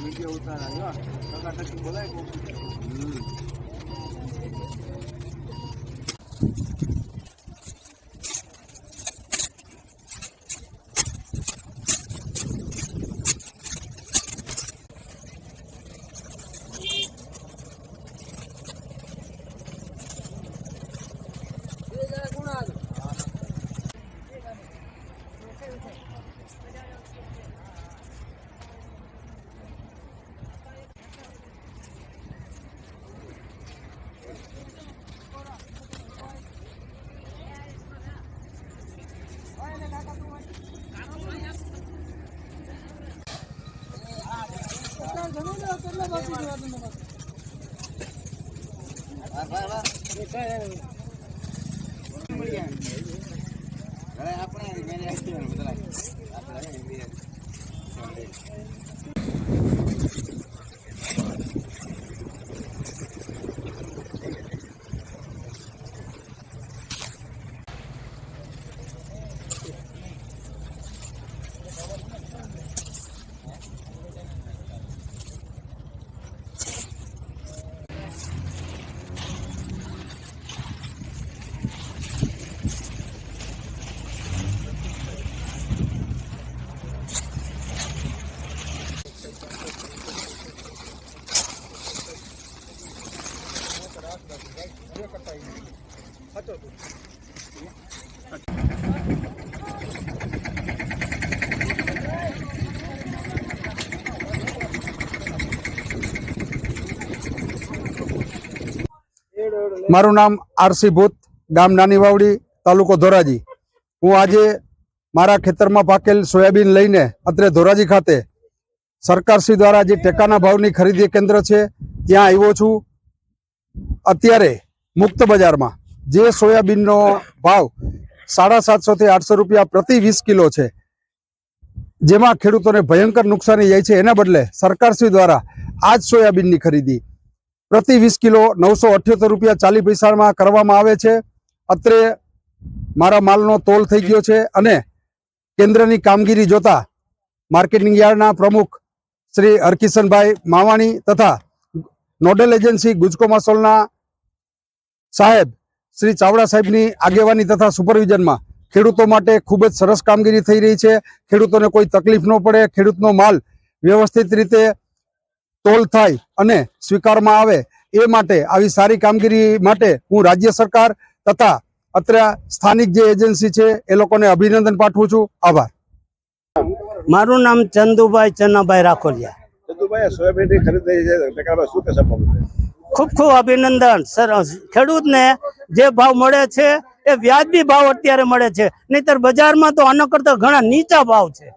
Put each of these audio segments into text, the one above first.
Video ઉતારા બોલાય મારું નામ આરસી ભૂત, ગામ નાની વાવડી, તાલુકો ધોરાજી। હું આજે મારા ખેતરમાં પાકેલ સોયાબીન લઈને અત્રે ધોરાજી ખાતે સરકારશ્રી દ્વારા જે ટેકાના ભાવની ખરીદી કેન્દ્ર છે ત્યાં આવ્યો છું। અત્યારે મુક્ત બજારમાં જે સોયાબીનનો ભાવ 750 થી 800 રૂપિયા પ્રતિ 20 કિલો છે, જેમાં ખેડૂતોને ભયંકર નુકસાની જાય છે, એના બદલે સરકારશ્રી દ્વારા આ જ સોયાબીનની ખરીદી પ્રતિ 20 કિલો 978 રૂપિયા 40 પૈસામાં કરવામાં આવે છે। અત્રે મારા માલનો તોલ થઈ ગયો છે અને કેન્દ્રની કામગીરી જોતા માર્કેટિંગ યાર્ડના પ્રમુખ શ્રી હરકિશનભાઈ માવાણી તથા નોડલ એજન્સી ગુજકોમાસોલના સાહેબ શ્રી ચાવડા સાહેબની આગેવાની તથા સુપરવિઝનમાં ખેડૂતો માટે ખૂબ જ સરસ કામગીરી થઈ રહી છે। ખેડૂતોને કોઈ તકલીફ ન પડે, ખેડૂતનો માલ વ્યવસ્થિત રીતે તોલ થાય અને સ્વીકારમાં આવે એ માટે આવી સારી કામગીરી માટે હું રાજ્ય સરકાર તથા અત્રે સ્થાનિક જે એજન્સી છે એ લોકોને અભિનંદન પાઠવું છું। આભાર। મારું નામ ચંદુભાઈ ચન્નાભાઈ રાખોલિયા। ચંદુભાઈ, સોયાબીનની ખરીદી છે, ટેકાના શું કહેશો? ખૂબ ખૂબ અભિનંદન સર। ખેડૂતને જે ભાવ મળે છે એ વ્યાજબી ભાવ અત્યારે મળે છે, નહીતર બજારમાં તો આના કરતા ઘણા નીચા ભાવ છે।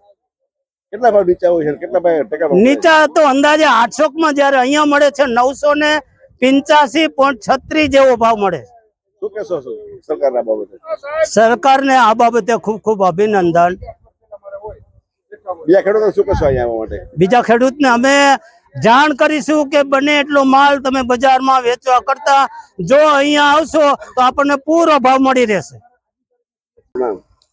કેટલા ભાવ નીચા હોય છે? કેટલા ભાવ ટેકા નીચા તો અંદાજે 800 માં જ્યારે અહીંયા મળે છે 985.36 જેવો ભાવ મળે છે। શું કહેશો સરકારના બાબતે? સરકારને આ બાબતે ખૂબ ખૂબ અભિનંદન। બીજા ખેડૂતો શું કહેશો અહીંયા માટે? બીજા ખેડૂતને અમે જાણ કરીશું કે બને એટલો માલ તમે બજારમાં વેચવા કરતા જો અહીંયા આવશો તો આપણને પૂરો ભાવ મળી રહેશે।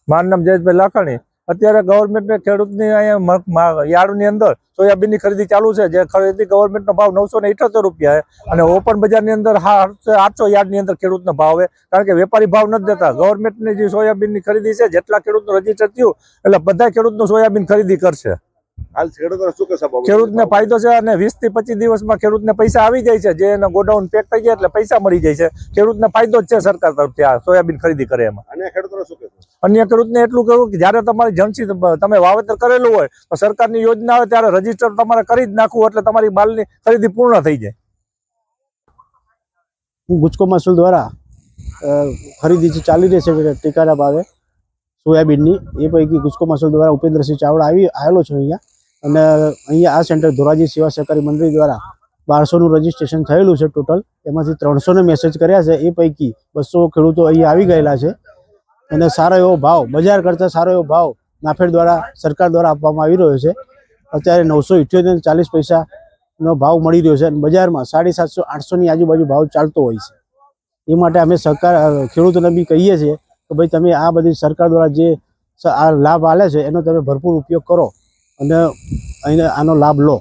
મારું નામ જયેશભાઈ લાખાણી। અત્યારે ગવર્મેન્ટને ખેડૂતની અહીંયા યાર્ડની અંદર સોયાબીનની ખરીદી ચાલુ છે, જે ખરીદી ગવર્મેન્ટનો ભાવ 978 રૂપિયા છે અને ઓપન બજારની અંદર 800 યાર્ડની અંદર ખેડૂતનો ભાવ છે, કારણ કે વેપારી ભાવ નથી દેતા। ગવર્મેન્ટની જે સોયાબીનની ખરીદી છે, જેટલા ખેડૂતનું રજીસ્ટર થયું એટલે બધા ખેડૂતનું સોયાબીન ખરીદી કરશે। હાલ ખેડૂતોને શું કહેશો? ખેડૂતને ફાયદો છે અને 20 થી 25 દિવસમાં ખેડૂતને પૈસા આવી જાય છે, જે એના ગોડાઉન પેક થઈ જાય એટલે પૈસા મળી જાય છે। ખેડૂતને ફાયદો જ છે સરકાર તરફથી આ સોયાબીન ખરીદી કરે એમાં। અન્ય ખેડૂતોને શું કહેશો? અન્ય ખેડૂતને એટલું કહ્યું કે જ્યારે તમારી જણસી તમે વાવેતર કરેલું હોય તો સરકારની યોજના આવે ત્યારે રજીસ્ટર તમારે કરી જ નાખવું, એટલે તમારી માલની ખરીદી પૂર્ણ થઈ જાય। ગુજકોમાસોલ દ્વારા ખરીદી ચાલી રહી છે ટેકાના ભાવે સોયાબીનની। એ પૈકી ગુજકોમાસોલ દ્વારા ઉપેન્દ્રસિંહ ચાવડા આવેલો છે અહીંયા, અને અહીંયા આ સેન્ટર ધોરાજી સેવા સહકારી મંડળી દ્વારા 1200નું રજીસ્ટ્રેશન થયેલું છે ટોટલ। એમાંથી 300ને મેસેજ કર્યા છે, એ પૈકી 200 ખેડૂતો અહીંયા આવી ગયેલા છે અને સારો એવો ભાવ, બજાર કરતાં સારો એવો ભાવ નાફેડ દ્વારા સરકાર દ્વારા આપવામાં આવી રહ્યો છે. અત્યારે 978.40 ભાવ મળી રહ્યો છે અને બજારમાં 750-800 ની આજુબાજુ ભાવ ચાલતો હોય છે. એ માટે અમે ખેડૂતોને બી કહીએ છીએ કે ભાઈ તમે આ બધી સરકાર દ્વારા જે આ લાભ આલે છે એનો તમે ભરપૂર ઉપયોગ કરો અને આનો લાભ લો.